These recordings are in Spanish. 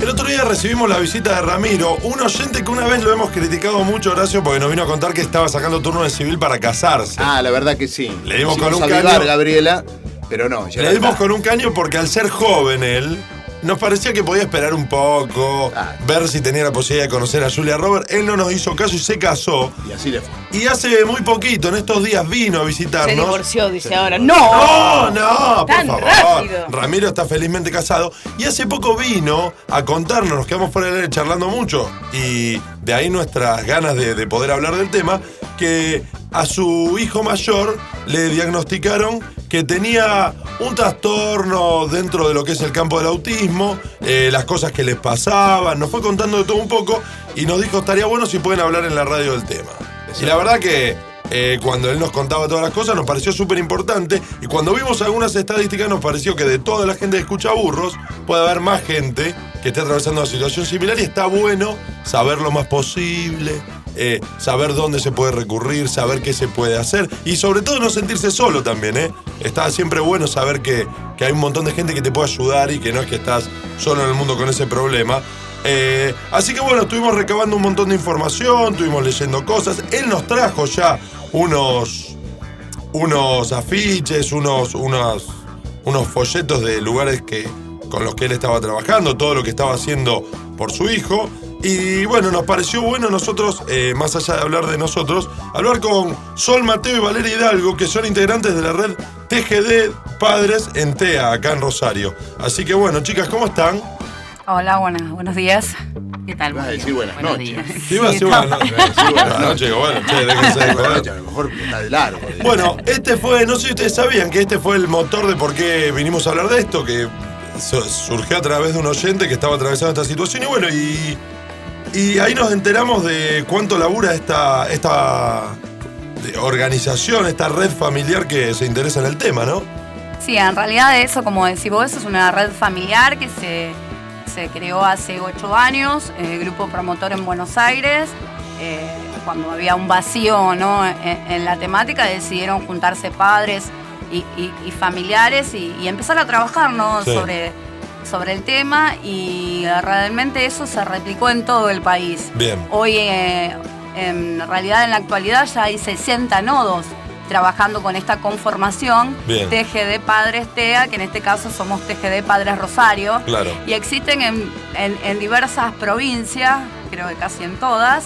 El otro día recibimos la visita de Ramiro, un oyente que una vez lo hemos criticado mucho, Horacio, porque nos vino a contar que estaba sacando turno de civil para casarse. Ah, la verdad que sí. Le dimos con un avivar, caño. Gabriela, pero no. Le dimos con un caño porque al ser joven él, nos parecía que podía esperar un poco, ver si tenía la posibilidad de conocer a Julia Roberts. Él no nos hizo caso y se casó. Y así le fue. Y hace muy poquito, en estos días, vino a visitarnos. Se divorció, dice ahora. ¡No! No, por ¡Tan favor. rápido! Ramiro está felizmente casado. Y hace poco vino a contarnos, nos quedamos fuera del aire charlando mucho. Y de ahí nuestras ganas de poder hablar del tema, que a su hijo mayor le diagnosticaron que tenía un trastorno dentro de lo que es el campo del autismo, las cosas que les pasaban, nos fue contando de todo un poco y nos dijo estaría bueno si pueden hablar en la radio del tema. Y la verdad que cuando él nos contaba todas las cosas nos pareció súper importante y cuando vimos algunas estadísticas nos pareció que de toda la gente que escucha burros puede haber más gente que esté atravesando una situación similar y está bueno saber lo más posible. Saber dónde se puede recurrir, saber qué se puede hacer y sobre todo no sentirse solo también, Está siempre bueno saber que hay un montón de gente que te puede ayudar y que no es que estás solo en el mundo con ese problema. Así que bueno, estuvimos recabando un montón de información, estuvimos leyendo cosas. Él nos trajo ya unos afiches, unos folletos de lugares con los que él estaba trabajando, todo lo que estaba haciendo por su hijo. Y bueno, nos pareció bueno nosotros, más allá de hablar de nosotros, hablar con Sol Mateo y Valeria Hidalgo, que son integrantes de la red TGD Padres en TEA, acá en Rosario. Así que bueno, chicas, ¿cómo están? Hola, buenos días. ¿Qué tal? Vas a decir buenas noches. Sí, iba a decir buenas noches. Buenas noches, bueno, che, déjense de joder. A lo mejor está de largo. Bueno, no sé si ustedes sabían que este fue el motor de por qué vinimos a hablar de esto, que surgió a través de un oyente que estaba atravesando esta situación y bueno, y ahí nos enteramos de cuánto labura esta organización, esta red familiar que se interesa en el tema, ¿no? Sí, en realidad eso, como decís vos, es una red familiar que se creó hace 8 años, grupo promotor en Buenos Aires. Cuando había un vacío, ¿no?, en la temática, decidieron juntarse padres y familiares y empezar a trabajar, ¿no?, sí, sobre el tema y realmente eso se replicó en todo el país. Bien. Hoy, en realidad, en la actualidad ya hay 60 nodos trabajando con esta conformación. Bien. TGD Padres TEA, que en este caso somos TGD Padres Rosario. Claro. Y existen en diversas provincias, creo que casi en todas,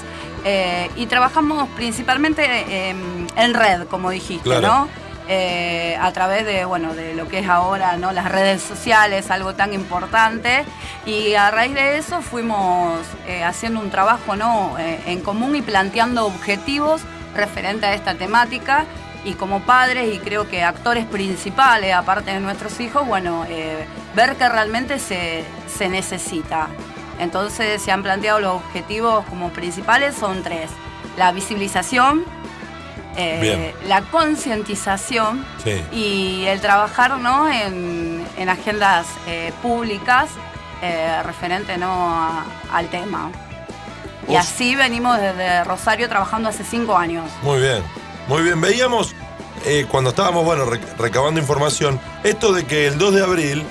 y trabajamos principalmente en red, como dijiste, claro, ¿no? A través de lo que es ahora, ¿no?, las redes sociales, algo tan importante, y a raíz de eso fuimos haciendo un trabajo, ¿no?, en común y planteando objetivos referentes a esta temática, y como padres y creo que actores principales, aparte de nuestros hijos, ver que realmente se necesita. Entonces se han planteado los objetivos como principales, son 3: la visibilización, la concientización, sí, y el trabajar, ¿no?, en agendas públicas referente, ¿no?, al tema. Y así venimos desde Rosario trabajando hace 5 años. Muy bien, muy bien. Veíamos cuando estábamos recabando información esto de que el 2 de abril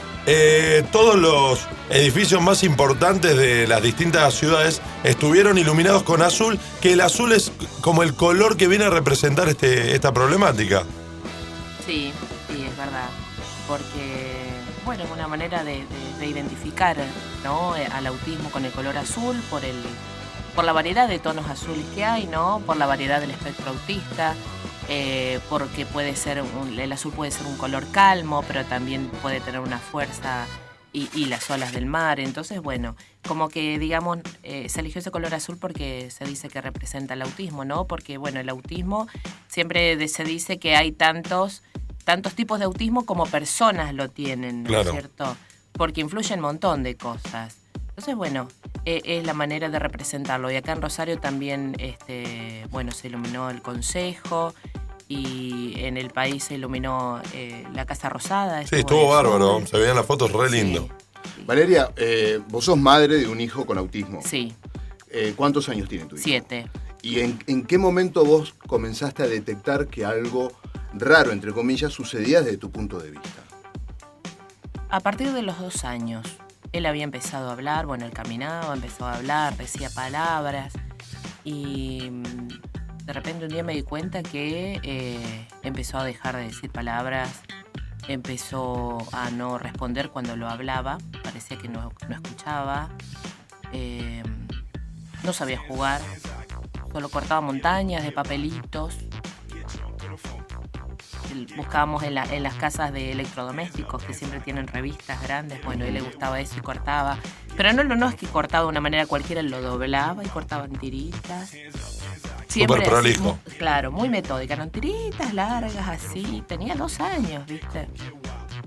todos los edificios más importantes de las distintas ciudades estuvieron iluminados con azul, que el azul es como el color que viene a representar esta problemática. Sí, es verdad. Porque, es una manera de identificar, ¿no?, al autismo con el color azul, por la variedad de tonos azules que hay, ¿no?, por la variedad del espectro autista. Porque el azul puede ser un color calmo, pero también puede tener una fuerza y las olas del mar. Entonces, como que, digamos, se eligió ese color azul porque se dice que representa el autismo, ¿no? Porque, el autismo siempre se dice que hay tantos tipos de autismo como personas lo tienen, ¿no es cierto? Porque influye en un montón de cosas. Entonces, es la manera de representarlo. Y acá en Rosario también, se iluminó el Consejo y en el país se iluminó la Casa Rosada. Sí, estuvo bárbaro. Se veían las fotos re lindo. Sí. Valeria, vos sos madre de un hijo con autismo. Sí. ¿Cuántos años tiene tu hijo? 7. ¿Y en qué momento vos comenzaste a detectar que algo raro, entre comillas, sucedía desde tu punto de vista? A partir de los 2 años. él había empezado a hablar, bueno, él caminaba, empezó a hablar, decía palabras y de repente un día me di cuenta que empezó a dejar de decir palabras, empezó a no responder cuando lo hablaba, parecía que no escuchaba, no sabía jugar, solo cortaba montañas de papelitos. Buscábamos en las casas de electrodomésticos que siempre tienen revistas grandes, bueno, a él le gustaba eso y cortaba, pero no es que cortaba de una manera cualquiera, él lo doblaba y cortaba en tiritas. Siempre súper prolijo. así, claro, muy metódica, eran tiritas largas así, tenía 2 años, ¿viste?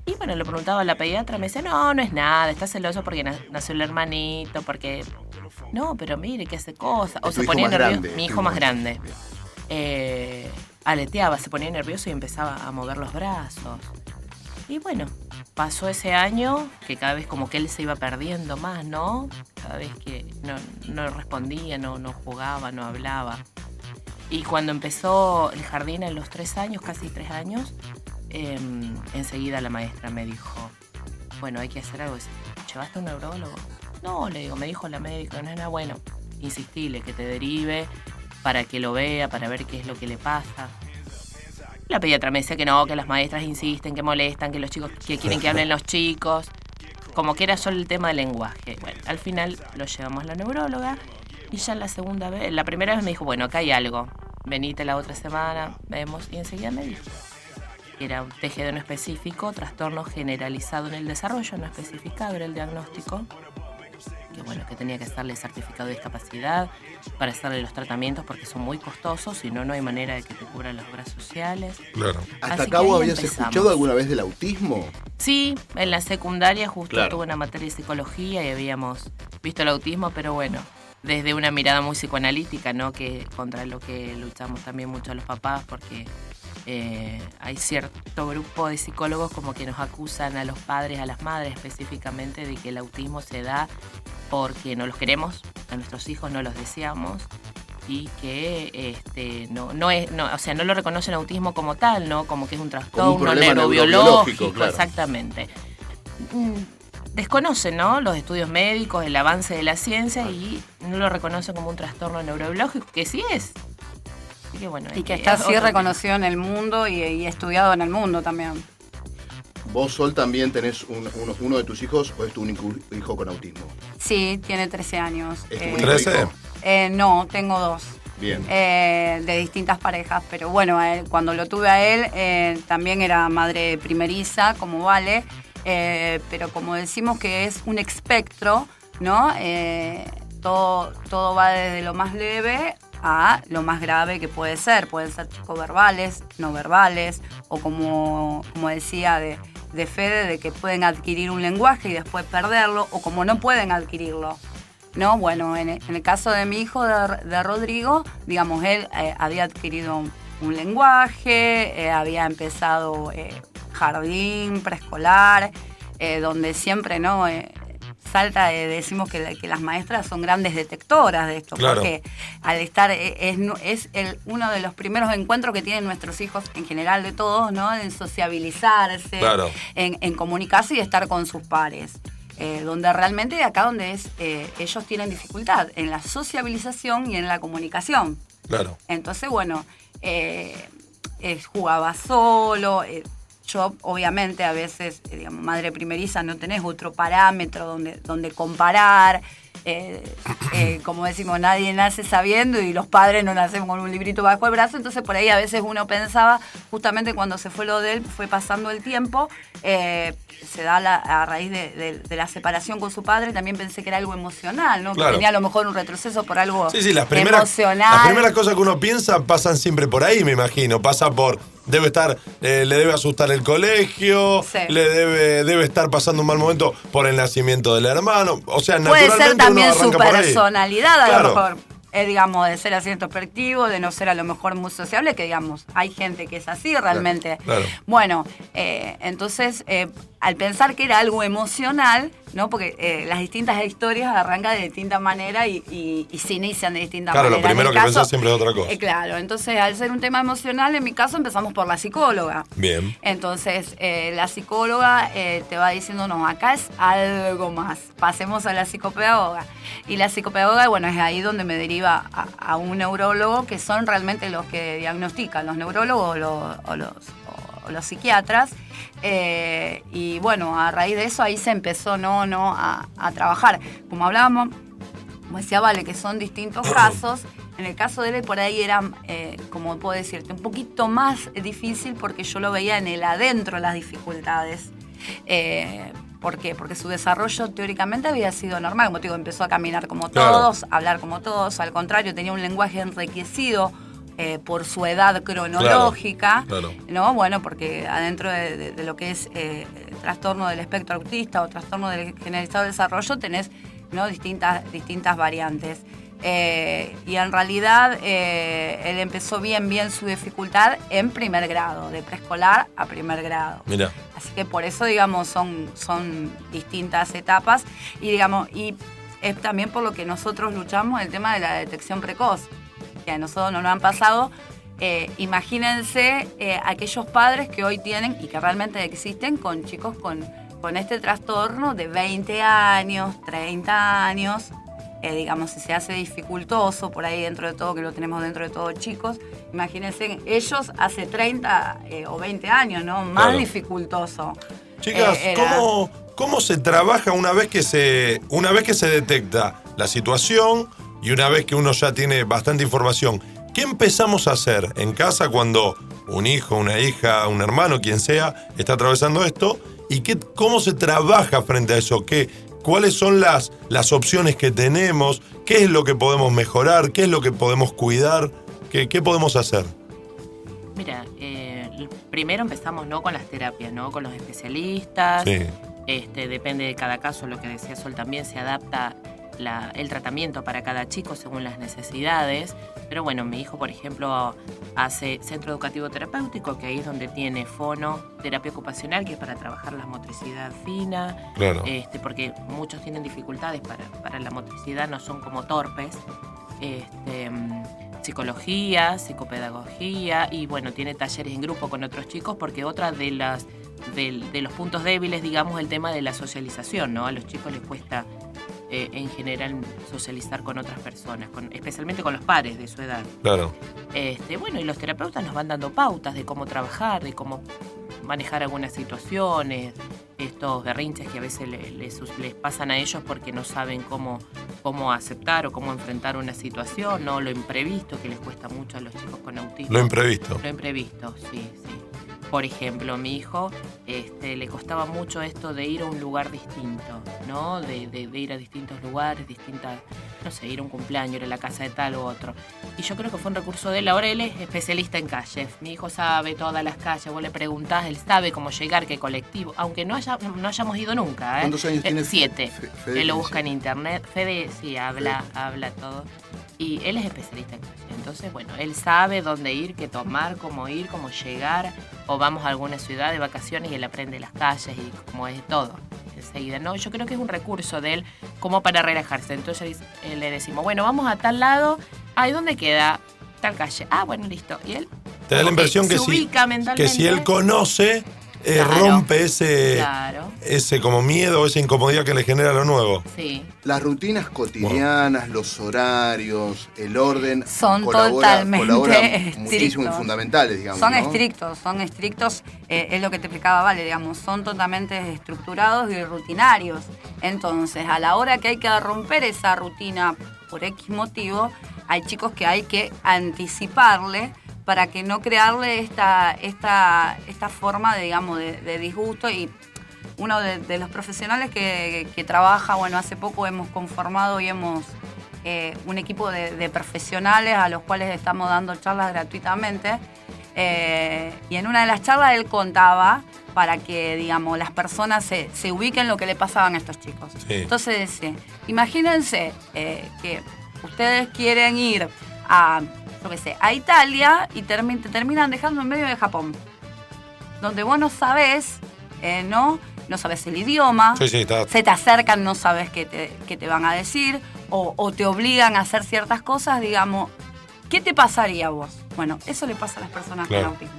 Y bueno, le preguntaba a la pediatra, me dice, no es nada, está celoso porque nació el hermanito, porque... No, pero mire que hace cosas. O se ponía nervioso. Mi hijo más grande. Aleteaba, se ponía nervioso y empezaba a mover los brazos. Y bueno, pasó ese año que cada vez como que él se iba perdiendo más, ¿no? Cada vez que no respondía, no jugaba, no hablaba. Y cuando empezó el jardín a los 3 años, casi 3 años, enseguida la maestra me dijo, bueno, hay que hacer algo. ¿Llevaste a un neurólogo? No, le digo, me dijo la médica, no es nada bueno. Insistile que te derive para que lo vea, para ver qué es lo que le pasa. La pediatra me decía que no, que las maestras insisten, que molestan, que los chicos que quieren que hablen los chicos. Como que era solo el tema del lenguaje. Bueno, al final lo llevamos a la neuróloga y ya la primera vez me dijo, bueno, acá hay algo. Venite la otra semana, vemos. Y enseguida me dijo. Era un TGD no específico, trastorno generalizado en el desarrollo, no especificado, era el diagnóstico. Que bueno, que tenía que estarle certificado de discapacidad para hacerle los tratamientos porque son muy costosos, si no hay manera de que te cubran las obras sociales. Claro. ¿Hasta Así acá que vos ahí habías empezamos. escuchado alguna vez del autismo? Sí, en la secundaria justo Claro. tuve una materia de psicología y habíamos visto el autismo, pero bueno, desde una mirada muy psicoanalítica, ¿no? Que contra lo que luchamos también mucho los papás, porque hay cierto grupo de psicólogos como que nos acusan a los padres, a las madres específicamente, de que el autismo se da porque no los queremos, a nuestros hijos no los deseamos y que no lo reconocen autismo como tal, ¿no? Como que es un trastorno problema neurobiológico, claro. Exactamente. Desconocen, ¿no? Los estudios médicos, el avance de la ciencia y no lo reconocen como un trastorno neurobiológico, que sí es. Así que bueno, Y que está así reconocido en el mundo y estudiado en el mundo también. ¿Vos, Sol, también tenés uno de tus hijos o es tu único hijo con autismo? Sí, tiene 13 años. ¿Es tu único 13? hijo? No, tengo 2. Bien. De distintas parejas, pero bueno, cuando lo tuve a él, también era madre primeriza, como Vale, pero como decimos que es un espectro, ¿no? Todo va desde lo más leve a lo más grave que puede ser. Pueden ser chicos verbales, no verbales, o como decía de Fede, de que pueden adquirir un lenguaje y después perderlo, o como no pueden adquirirlo. No, bueno, en el caso de mi hijo, de Rodrigo, digamos, él había adquirido un lenguaje, había empezado jardín, preescolar, donde siempre, ¿no? Salta, decimos que las maestras son grandes detectoras de esto, Claro. porque al estar, uno de los primeros encuentros que tienen nuestros hijos, en general de todos, ¿no? En sociabilizarse, Claro. en comunicarse y estar con sus pares. Donde realmente acá donde ellos tienen dificultad en la sociabilización y en la comunicación. Claro. Entonces, bueno, jugaba solo. Yo, obviamente, a veces, digamos, madre primeriza, no tenés otro parámetro donde comparar. Como decimos, nadie nace sabiendo y los padres no nacemos con un librito bajo el brazo. Entonces, por ahí a veces uno pensaba, justamente cuando se fue lo de él, fue pasando el tiempo, se da a raíz de la separación con su padre, también pensé que era algo emocional, ¿no? Claro. Que tenía a lo mejor un retroceso por algo Sí, las primeras emocional. cosas que uno piensa pasan siempre por ahí, me imagino. Pasa por, le debe asustar el colegio, Sí. debe estar pasando un mal momento por el nacimiento del hermano. O sea, Puede naturalmente ser también uno su arranca por ahí. personalidad, a Claro. lo mejor. Digamos, de ser así introspectivo, de no ser a lo mejor muy sociable, que digamos, hay gente que es así realmente. Claro. Bueno, entonces, al pensar que era algo emocional, ¿no? Porque las distintas historias arrancan de distinta manera y se inician de distinta Claro, manera. lo primero que pensás siempre es otra cosa. Claro, entonces al ser un tema emocional, en mi caso empezamos por la psicóloga. Bien. Entonces la psicóloga te va diciendo, no, acá es algo más, pasemos a la psicopedagoga. Y la psicopedagoga, bueno, es ahí donde me deriva a un neurólogo, que son realmente los que diagnostican, los neurólogos o los psiquiatras. Y bueno, a raíz de eso ahí se empezó a trabajar. Como hablábamos, como decía Vale, que son distintos casos. En el caso de él por ahí era, como puedo decirte, un poquito más difícil porque yo lo veía en el adentro las dificultades. ¿Por qué? Porque su desarrollo teóricamente había sido normal. Como te digo, empezó a caminar como todos, a hablar como todos. Al contrario, tenía un lenguaje enriquecido por su edad cronológica. Claro. ¿No? Bueno, porque adentro de lo que es el trastorno del espectro autista o trastorno del generalizado de desarrollo tenés, ¿no? distintas variantes. Y en realidad él empezó bien su dificultad en primer grado, de preescolar a primer grado. Mira. Así que por eso, digamos, son distintas etapas y es también por lo que nosotros luchamos el tema de la detección precoz, que a nosotros nos lo han pasado. Imagínense aquellos padres que hoy tienen y que realmente existen con chicos con este trastorno de 20 años, 30 años. Digamos, si se hace dificultoso por ahí dentro de todo, que lo tenemos dentro de todo chicos, imagínense ellos hace 30 o 20 años, ¿no? Más Claro. dificultoso. Chicas, ¿cómo se trabaja una vez que se detecta la situación y una vez que uno ya tiene bastante información? ¿Qué empezamos a hacer en casa cuando un hijo, una hija, un hermano, quien sea, está atravesando esto? ¿Y cómo se trabaja frente a eso? ¿Cuáles son las opciones que tenemos? ¿Qué es lo que podemos mejorar? ¿Qué es lo que podemos cuidar? ¿Qué podemos hacer? Mira, primero empezamos con las terapias, con los especialistas. Sí. Depende de cada caso, lo que decía Sol también, se adapta el tratamiento para cada chico según las necesidades. Pero bueno, mi hijo, por ejemplo, hace centro educativo terapéutico, que ahí es donde tiene fono, terapia ocupacional, que es para trabajar la motricidad fina. Claro. Porque muchos tienen dificultades para la motricidad, no son como torpes. Psicología, psicopedagogía y bueno, tiene talleres en grupo con otros chicos porque otra de los puntos débiles, digamos, el tema de la socialización, ¿no? A los chicos les cuesta en general socializar con otras personas, especialmente con los pares de su edad. Claro. Bueno, y los terapeutas nos van dando pautas de cómo trabajar, de cómo manejar algunas situaciones, estos berrinches que a veces les pasan a ellos porque no saben cómo aceptar o cómo enfrentar una situación, ¿no? Lo imprevisto, que les cuesta mucho a los chicos con autismo. Lo imprevisto. Lo imprevisto, sí. Por ejemplo, mi hijo le costaba mucho esto de ir a un lugar distinto, ¿no? De ir a distintos lugares, no sé, ir a un cumpleaños, ir a la casa de tal u otro. Y yo creo que fue un recurso de él. Ahora él es especialista en calles. Mi hijo sabe todas las calles, vos le preguntás, él sabe cómo llegar, qué colectivo, aunque no hayamos ido nunca. ¿Cuántos años tiene? 7. Fede Él lo tiene busca en 7. internet. Fede sí habla todo. Y él es especialista en calles. Entonces, bueno, él sabe dónde ir, qué tomar, cómo ir, cómo llegar. O vamos a alguna ciudad de vacaciones y él aprende las calles y cómo es todo. Enseguida, ¿no? Yo creo que es un recurso de él como para relajarse. Entonces le decimos, bueno, vamos a tal lado. Ay, ¿dónde queda tal calle? Ah, bueno, listo. Y él Te da la impresión que si él conoce, rompe ese como miedo, esa incomodidad que le genera lo nuevo. Sí. Las rutinas cotidianas, los horarios, el orden son colaboran totalmente muchísimo y fundamentales, digamos. Son ¿no? estrictos, es lo que te explicaba Vale, digamos, son totalmente estructurados y rutinarios. Entonces, a la hora que hay que romper esa rutina por X motivo, hay chicos que hay que anticiparle para que no crearle esta forma, digamos, de disgusto. Y uno de los profesionales que trabaja, bueno, hace poco hemos conformado y hemos un equipo de profesionales a los cuales estamos dando charlas gratuitamente. Y en una de las charlas él contaba para que, digamos, las personas se ubiquen lo que le pasaban a estos chicos. Sí. Entonces decía, imagínense que ustedes quieren ir a Italia y te terminan dejando en medio de Japón, donde vos no sabés, ¿no? no sabes el idioma, Sí, está. se te acercan, no sabes qué te van a decir, o te obligan a hacer ciertas cosas, digamos, ¿qué te pasaría a vos? Bueno, eso le pasa a las personas Claro. con autismo.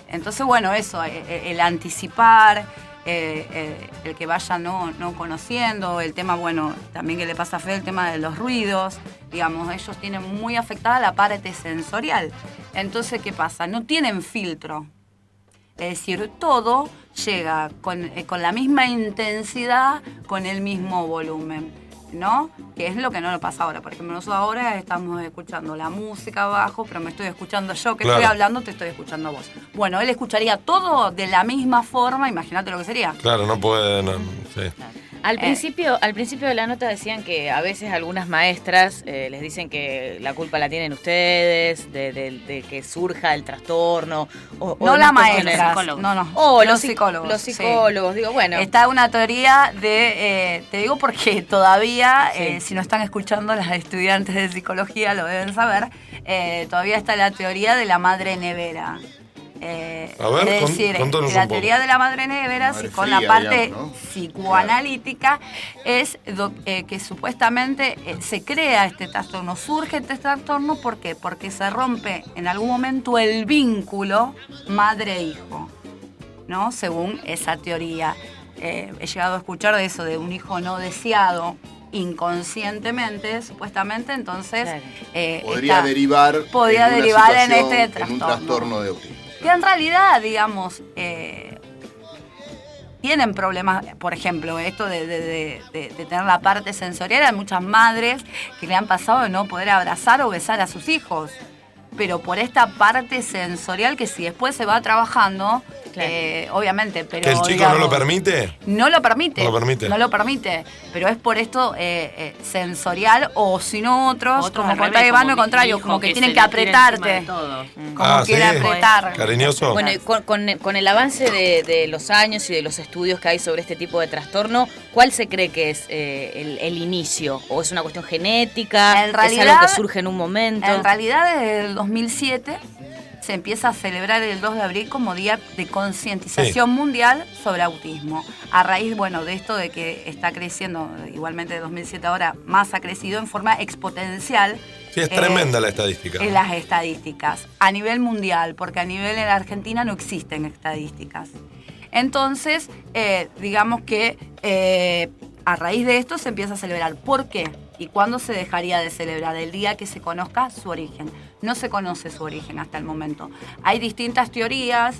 Entonces, bueno, eso, el anticipar, el que vaya no conociendo, el tema, bueno, también que le pasa a Fede, el tema de los ruidos, digamos, ellos tienen muy afectada la parte sensorial. Entonces, ¿qué pasa? No tienen filtro. Es decir, todo llega con la misma intensidad, con el mismo volumen, ¿no? Que es lo que no lo pasa ahora. Por ejemplo, nosotros ahora estamos escuchando la música abajo, pero me estoy escuchando yo que Claro. estoy hablando, te estoy escuchando a vos. Bueno, él escucharía todo de la misma forma, imagínate lo que sería. Claro, no puede. Sí. Al principio de la nota decían que a veces algunas maestras les dicen que la culpa la tienen ustedes, de que surja el trastorno. O No más la cuestiones. maestra, psicólogos. no. O los psicólogos. Los sí. psicólogos, digo, bueno. Está una teoría de, te digo porque todavía, Sí. si no están escuchando, las estudiantes de psicología lo deben saber, todavía está la teoría de la madre nevera. A ver, es decir, contanos un la poco. teoría de la madre nevera, Madre con fría, la parte digamos, ¿no? psicoanalítica, es que supuestamente se crea este trastorno, surge este trastorno, ¿por qué? Porque se rompe en algún momento el vínculo madre-hijo, ¿no? Según esa teoría. He llegado a escuchar de eso, de un hijo no deseado inconscientemente, supuestamente, entonces Podría está- derivar, podría en una derivar en situación, este en un trastorno. trastorno de autismo. que en realidad, digamos, tienen problemas, por ejemplo, esto de tener la parte sensorial. Hay muchas madres que le han pasado de no poder abrazar o besar a sus hijos, pero por esta parte sensorial que si después se va trabajando, Claro. Obviamente, pero ¿Que el chico digamos, no lo permite? no lo permite. No lo permite. No lo permite. Pero es por esto sensorial, o si no otros, Otros como al por revés, ahí van lo como mi contrario, hijo, como que tienen se que le tira encima apretarte. de todo. Como quiere sí. apretar. Cariñoso. Bueno, y con el avance de los años y de los estudios que hay sobre este tipo de trastorno, ¿cuál se cree que es el inicio? ¿O es una cuestión genética? En realidad- ¿Es algo que surge en un momento? En realidad, desde el 2007 se empieza a celebrar el 2 de abril como Día de Concientización Mundial sobre Autismo. A raíz, bueno, de esto de que está creciendo, igualmente de 2007 ahora, más ha crecido en forma exponencial. Sí, es tremenda la estadística. En las estadísticas, a nivel mundial, porque a nivel en la Argentina no existen estadísticas. Entonces, digamos que a raíz de esto se empieza a celebrar. ¿Por qué? ¿Y cuándo se dejaría de celebrar? El día que se conozca su origen. No se conoce su origen hasta el momento. Hay distintas teorías,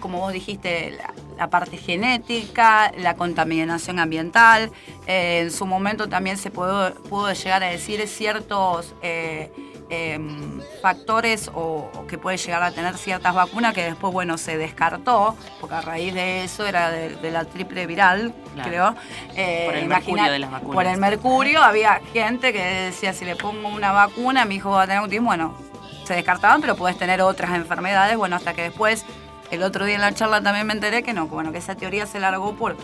como vos dijiste, la parte genética, la contaminación ambiental. En su momento también se pudo llegar a decir ciertos factores o que puede llegar a tener ciertas vacunas que después, bueno, se descartó, porque a raíz de eso era de la triple viral, Claro. creo. Por el mercurio de las vacunas. Por el mercurio había gente que decía, si le pongo una vacuna, mi hijo va a tener autismo. Bueno, se descartaban, pero puedes tener otras enfermedades. Bueno, hasta que después, el otro día en la charla también me enteré que no, bueno, que esa teoría se largó por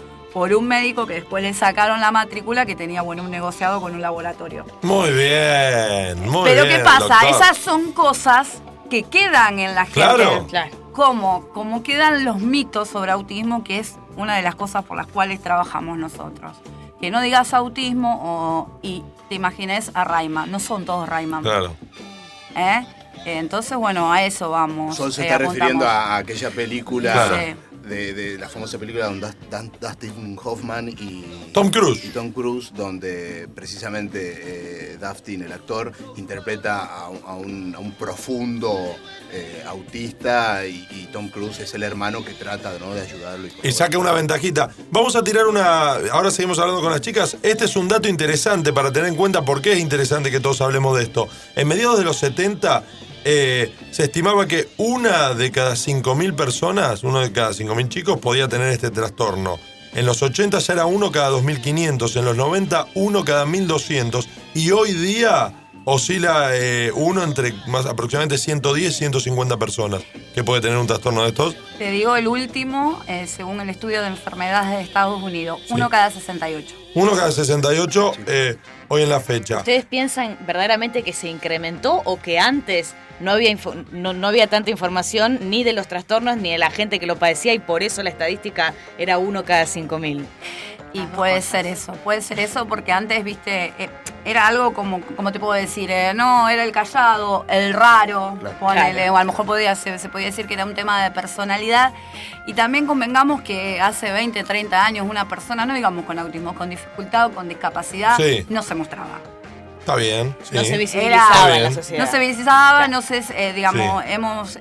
un médico que después le sacaron la matrícula que tenía, bueno, un negociado con un laboratorio. Muy bien, muy Pero bien. ¿qué pasa? doctor. Esas son cosas que quedan en la gente. Claro. Claro. Como quedan los mitos sobre autismo, que es una de las cosas por las cuales trabajamos nosotros. Que no digas autismo y te imagines a Rayman. No son todos Rayman. Claro. Entonces, bueno, a eso vamos. Sol se está apuntamos. refiriendo a aquella película Claro. Sí. de la famosa película donde Dustin Hoffman y Tom Cruise. y Tom Cruise, donde precisamente Dustin, el actor, interpreta a un profundo autista y Tom Cruise es el hermano que trata, ¿no?, de ayudarlo. Y saca una ventajita. Vamos a tirar una... Ahora seguimos hablando con las chicas. Este es un dato interesante para tener en cuenta por qué es interesante que todos hablemos de esto. En mediados de los 70 se estimaba que una de cada 5.000 personas, uno de cada 5.000 chicos podía tener este trastorno. En los 80 ya era uno cada 2.500, en los 90 uno cada 1.200 y hoy día oscila uno entre más aproximadamente 110 y 150 personas. que puede tener un trastorno de estos? Te digo el último, según el estudio de enfermedades de Estados Unidos, Sí. 1 cada 68. 1 cada 68 hoy en la fecha. ¿Ustedes piensan verdaderamente que se incrementó o que antes no había, no había tanta información ni de los trastornos ni de la gente que lo padecía y por eso la estadística era 1 cada 5.000? Y puede ser eso porque antes, viste, era algo como te puedo decir, no, era el callado, el raro, Claro. ponele, o a lo mejor se podía decir que era un tema de personalidad. Y también convengamos que hace 20, 30 años una persona, no digamos con autismo, con dificultad o con discapacidad, Sí. no se mostraba. Está bien, sí. No se Está visibilizaba en la bien. sociedad. No se visibilizaba, Claro. no sé, digamos, hemos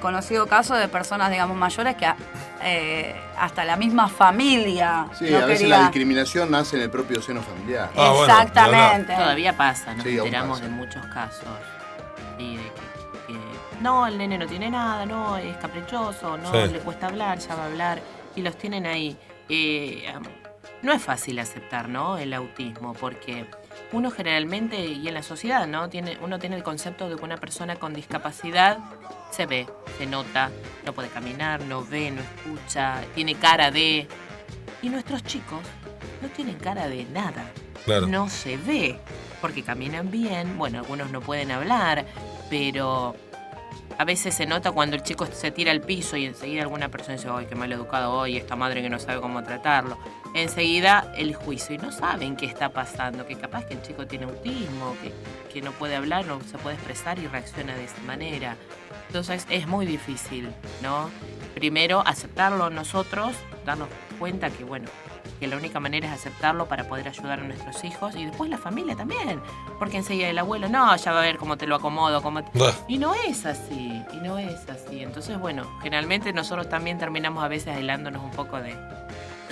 conocido casos de personas, digamos, mayores que hasta la misma familia Sí, no a veces quería. la discriminación nace en el propio seno familiar. Ah, bueno, Exactamente. Todavía pasa, nos Sí, aún enteramos pasa. de muchos casos. Sí, de que no, el nene no tiene nada, no, es caprichoso, no, Sí. le cuesta hablar, ya va a hablar, y los tienen ahí. No es fácil aceptar, ¿no?, el autismo, porque uno generalmente, y en la sociedad, ¿no?, uno tiene el concepto de que una persona con discapacidad se ve, se nota, no puede caminar, no ve, no escucha, tiene cara de... Y nuestros chicos no tienen cara de nada. Claro. No se ve, porque caminan bien, bueno, algunos no pueden hablar, pero a veces se nota cuando el chico se tira al piso y enseguida alguna persona dice, ¡ay, qué mal educado hoy! Esta madre que no sabe cómo tratarlo. Enseguida el juicio, y no saben qué está pasando, que capaz que el chico tiene autismo, que no puede hablar, no se puede expresar y reacciona de esa manera. Entonces es muy difícil, ¿no? Primero aceptarlo nosotros, darnos cuenta que, bueno, que la única manera es aceptarlo para poder ayudar a nuestros hijos y después la familia también, porque enseguida el abuelo, no, ya va a ver cómo te lo acomodo, y no es así, Entonces, bueno, generalmente nosotros también terminamos a veces aislándonos un poco de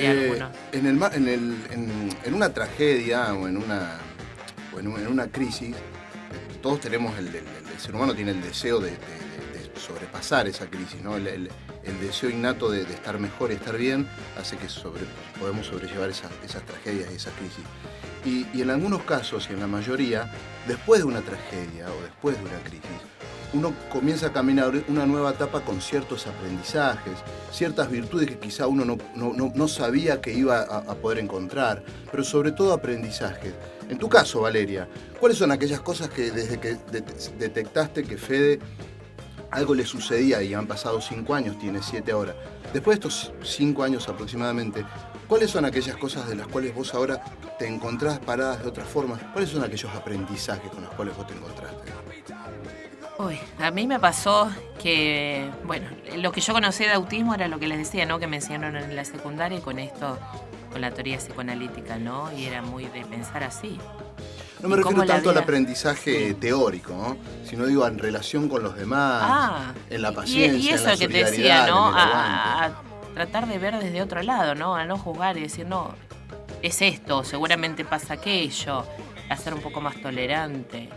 algunos. En una tragedia o en una crisis, todos tenemos el ser humano tiene el deseo de sobrepasar esa crisis, ¿no? El deseo innato de estar mejor y estar bien hace que podemos sobrellevar esas tragedias y esas crisis. Y en algunos casos, y en la mayoría, después de una tragedia o después de una crisis, uno comienza a caminar una nueva etapa con ciertos aprendizajes, ciertas virtudes que quizá uno no sabía que iba a poder encontrar, pero sobre todo aprendizajes. En tu caso, Valeria, ¿cuáles son aquellas cosas que desde que detectaste que Fede algo le sucedía y han pasado 5 años, tiene 7 ahora? Después de estos 5 años aproximadamente, ¿cuáles son aquellas cosas de las cuales vos ahora te encontrás paradas de otra forma? ¿Cuáles son aquellos aprendizajes con los cuales vos te encontraste? Uy, a mí me pasó que, bueno, lo que yo conocí de autismo era lo que les decía, ¿no? Que me enseñaron en la secundaria y con esto, con la teoría psicoanalítica, ¿no? Y era muy de pensar así. No me refiero tanto al aprendizaje teórico, ¿no? Sino digo en relación con los demás, en la paciencia, y eso en la que te solidaridad, decía, ¿no? en el aguante. A tratar de ver desde otro lado, ¿no? A no juzgar y decir, no, es esto, seguramente pasa aquello, a ser un poco más tolerante,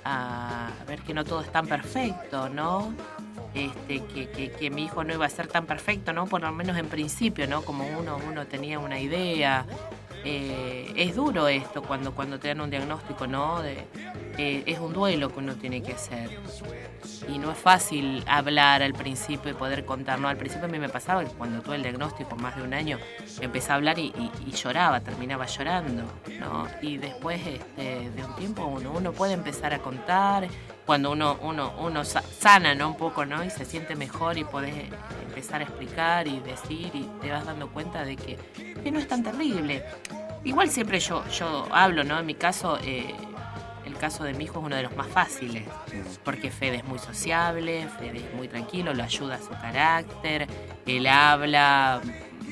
a ver que no todo es tan perfecto, ¿no? Que mi hijo no iba a ser tan perfecto, ¿no? Por lo menos en principio, ¿no? Como uno tenía una idea. Es duro esto cuando te dan un diagnóstico, ¿no? Es un duelo que uno tiene que hacer. Y no es fácil hablar al principio y poder contar, ¿no? Al principio a mí me pasaba que cuando tuve el diagnóstico, más de un año, empecé a hablar y lloraba, terminaba llorando, ¿no? Y después de un tiempo uno puede empezar a contar, cuando uno sana, ¿no? Un poco, ¿no? Y se siente mejor y podés empezar a explicar y decir y te vas dando cuenta de que no es tan terrible. Igual siempre yo hablo, ¿no? En mi caso, el caso de mi hijo es uno de los más fáciles, porque Fede es muy sociable, Fede es muy tranquilo, lo ayuda a su carácter, él habla,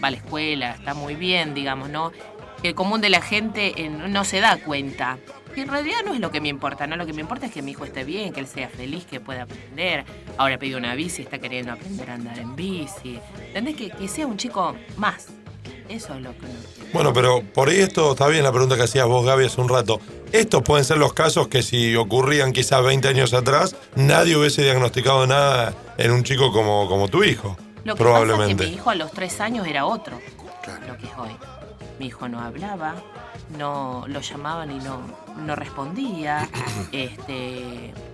va a la escuela, está muy bien, digamos, ¿no? El común de la gente no se da cuenta. Y en realidad no es lo que me importa, ¿no? Lo que me importa es que mi hijo esté bien, que él sea feliz, que pueda aprender. Ahora pidió una bici, está queriendo aprender a andar en bici. ¿Entendés? Que sea un chico más. Eso es lo que uno quiere. Bueno, pero por ahí esto está bien la pregunta que hacías vos, Gaby, hace un rato. Estos pueden ser los casos que si ocurrían quizás 20 años atrás, nadie hubiese diagnosticado nada en un chico como tu hijo. Lo que probablemente. pasa es que mi hijo a los 3 años era otro, Claro. lo que es hoy. Mi hijo no hablaba, no lo llamaban y no respondía.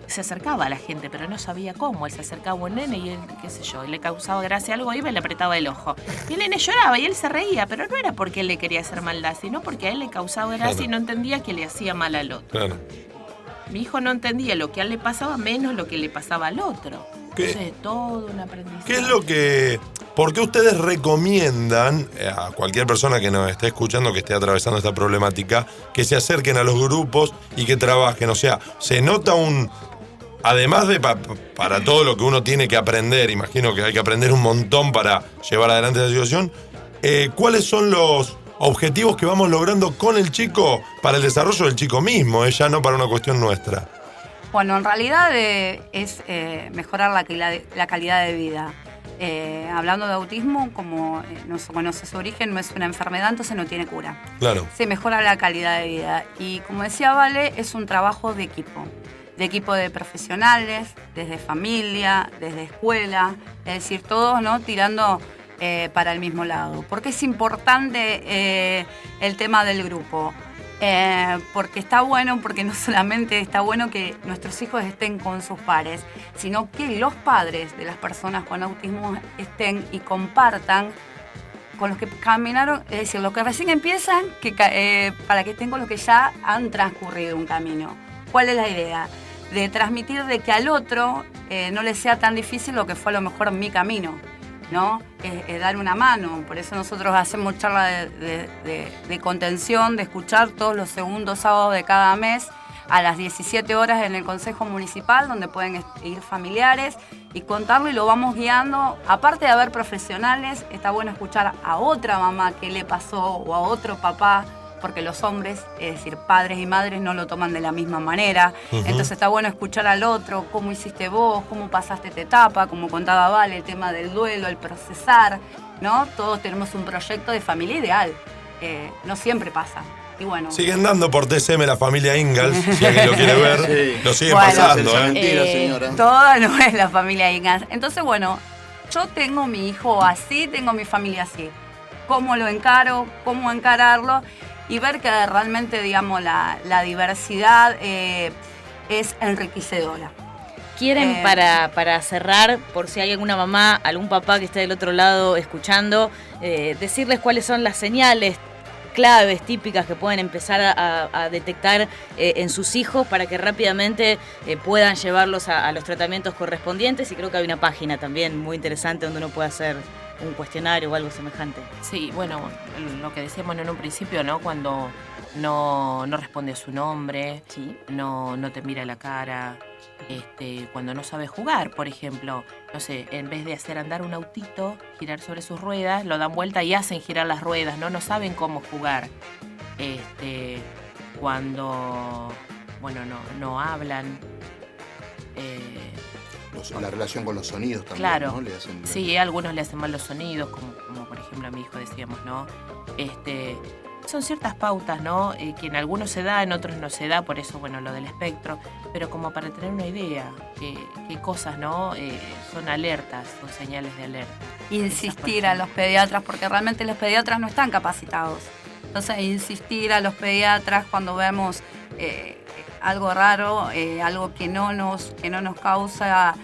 Se acercaba a la gente, pero no sabía cómo. Él se acercaba a un nene y él, qué sé yo, le causaba gracia algo, iba y le apretaba el ojo. Y el nene lloraba y él se reía, pero no era porque él le quería hacer maldad, sino porque a él le causaba gracia y no entendía que le hacía mal al otro. Claro. Mi hijo no entendía lo que a él le pasaba menos lo que le pasaba al otro. ¿Qué? Entonces, todo un aprendizaje. ¿Qué es lo que... ¿Por qué ustedes recomiendan a cualquier persona que nos esté escuchando, que esté atravesando esta problemática, que se acerquen a los grupos y que trabajen? O sea, se nota un... Además de para todo lo que uno tiene que aprender, imagino que hay que aprender un montón para llevar adelante esa situación, ¿cuáles son los objetivos que vamos logrando con el chico para el desarrollo del chico mismo, ya no para una cuestión nuestra? Bueno, en realidad es mejorar la calidad de vida. Hablando de autismo, como no se conoce su origen, no es una enfermedad, entonces no tiene cura. Claro. Se mejora la calidad de vida. Y como decía Vale, es un trabajo de equipo de profesionales, desde familia, desde escuela, es decir, todos, ¿no?, tirando para el mismo lado. ¿Por qué es importante el tema del grupo? Porque está bueno, porque no solamente está bueno que nuestros hijos estén con sus pares, sino que los padres de las personas con autismo estén y compartan con los que caminaron, es decir, los que recién empiezan, para que estén con los que ya han transcurrido un camino. ¿Cuál es la idea? De transmitir de que al otro no le sea tan difícil lo que fue a lo mejor mi camino, ¿no? Dar una mano. Por eso nosotros hacemos charla de contención, de escuchar todos los segundos sábados de cada mes a las 17 horas en el Consejo Municipal, donde pueden ir familiares y contarlo, y lo vamos guiando. Aparte de haber profesionales, está bueno escuchar a otra mamá qué le pasó o a otro papá, porque los hombres, es decir, padres y madres, no lo toman de la misma manera. Entonces está bueno escuchar al otro, cómo hiciste vos, cómo pasaste esta etapa, como contaba Vale, el tema del duelo, el procesar, ¿no? Todos tenemos un proyecto de familia ideal. No siempre pasa. Y bueno, siguen dando por TSM la familia Ingalls, si alguien lo quiere ver. Sí. Lo siguen Bueno, pasando, mentira, señora. Todo no es la familia Ingalls. Entonces, bueno, yo tengo mi hijo así, tengo mi familia así. ¿Cómo lo encaro? ¿Cómo encararlo? Y ver que realmente, digamos, la diversidad es enriquecedora. ¿Quieren, para cerrar, por si hay alguna mamá, algún papá que esté del otro lado escuchando, decirles cuáles son las señales claves típicas que pueden empezar a detectar en sus hijos para que rápidamente puedan llevarlos a los tratamientos correspondientes? Y creo que hay una página también muy interesante donde uno puede hacer un cuestionario o algo semejante. Sí, bueno, lo que decíamos en un principio, ¿no? Cuando no responde a su nombre, Sí. no te mira la cara, cuando no sabe jugar, por ejemplo, no sé, en vez de hacer andar un autito, girar sobre sus ruedas, lo dan vuelta y hacen girar las ruedas, no saben cómo jugar. Cuando, bueno, no hablan. La relación con los sonidos también, Claro, ¿no? Le hacen... sí, a algunos le hacen mal los sonidos, como por ejemplo a mi hijo decíamos, ¿no? Son ciertas pautas, ¿no? Que en algunos se da, en otros no se da, por eso, bueno, lo del espectro, pero como para tener una idea, qué cosas, ¿no? Son alertas, son señales de alerta. Insistir a los pediatras, porque realmente los pediatras no están capacitados. Entonces, insistir a los pediatras cuando vemos algo raro, algo que no nos causa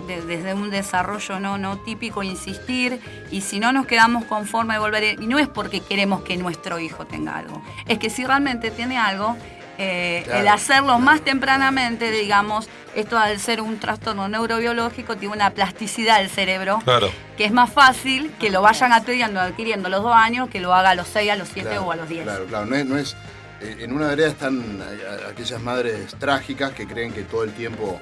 desde un desarrollo no típico, insistir, y si no nos quedamos conformes, volver. Y no es porque queremos que nuestro hijo tenga algo, es que si realmente tiene algo, Claro. el hacerlo más tempranamente, digamos, esto al ser un trastorno neurobiológico tiene una plasticidad del cerebro, Claro. que es más fácil que lo vayan adquiriendo a los 2 años que lo haga a los 6, a los 7 Claro, o a los 10. Claro, no es en una vereda están aquellas madres trágicas que creen que todo el tiempo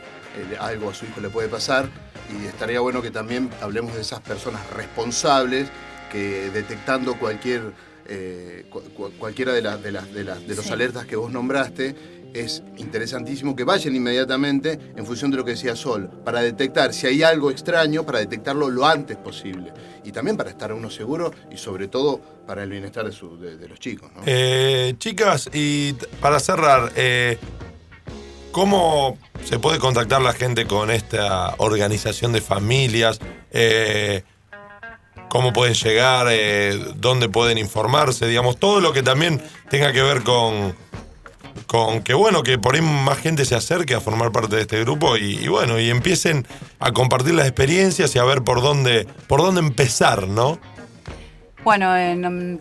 algo a su hijo le puede pasar, y estaría bueno que también hablemos de esas personas responsables que detectando cualquiera de los Sí. alertas que vos nombraste, es interesantísimo que vayan inmediatamente en función de lo que decía Sol, para detectar si hay algo extraño, para detectarlo lo antes posible, y también para estar uno seguro y sobre todo para el bienestar de los chicos, ¿no? Chicas, y para cerrar, ¿cómo se puede contactar la gente con esta organización de familias? cómo pueden llegar, dónde pueden informarse, digamos, todo lo que también tenga que ver con que bueno, que por ahí más gente se acerque a formar parte de este grupo y bueno, y empiecen a compartir las experiencias y a ver por dónde empezar, ¿no? Bueno,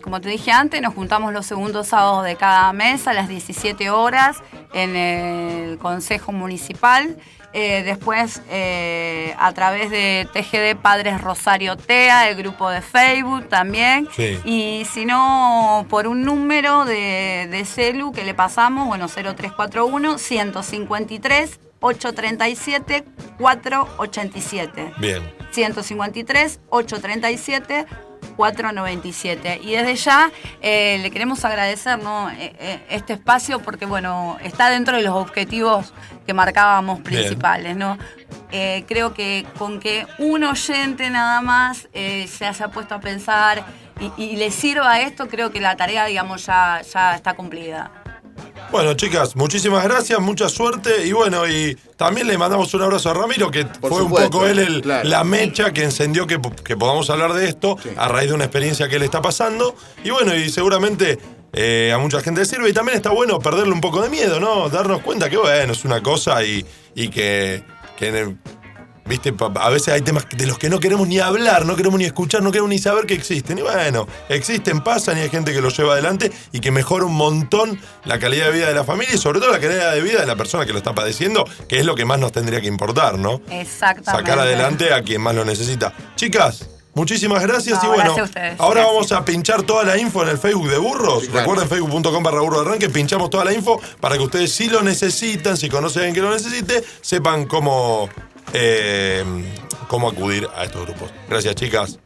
como te dije antes, nos juntamos los segundos sábados de cada mes a las 17 horas en el Consejo Municipal. Después, a través de TGD Padres Rosario TEA, el grupo de Facebook también. Sí. Y si no, por un número de celu que le pasamos, bueno, 0341 153 837 487. Bien. 153 837 497. Y desde ya le queremos agradecer, ¿no?, este espacio porque bueno, está dentro de los objetivos que marcábamos principales, ¿no? Creo que con que un oyente nada más se haya puesto a pensar y le sirva esto, creo que la tarea, digamos, ya está cumplida. Bueno, chicas, muchísimas gracias, mucha suerte y bueno, y también le mandamos un abrazo a Ramiro, que Por fue supuesto, un poco él claro. la mecha que encendió que podamos hablar de esto Sí. a raíz de una experiencia que él está pasando. Y bueno, y seguramente a mucha gente le sirve y también está bueno perderle un poco de miedo, ¿no? Darnos cuenta que bueno, es una cosa y que viste, a veces hay temas de los que no queremos ni hablar, no queremos ni escuchar, no queremos ni saber que existen. Y bueno, existen, pasan y hay gente que los lleva adelante y que mejora un montón la calidad de vida de la familia y sobre todo la calidad de vida de la persona que lo está padeciendo, que es lo que más nos tendría que importar, ¿no? Exactamente. Sacar adelante a quien más lo necesita. Chicas, muchísimas gracias y bueno, gracias a ustedes. ahora Gracias. vamos a pinchar toda la info en el Facebook de Burros. Sí, claro. Recuerden facebook.com/burroarranque, pinchamos toda la info para que ustedes si lo necesitan, si conocen a alguien que lo necesite, sepan cómo acudir a estos grupos. Gracias, chicas.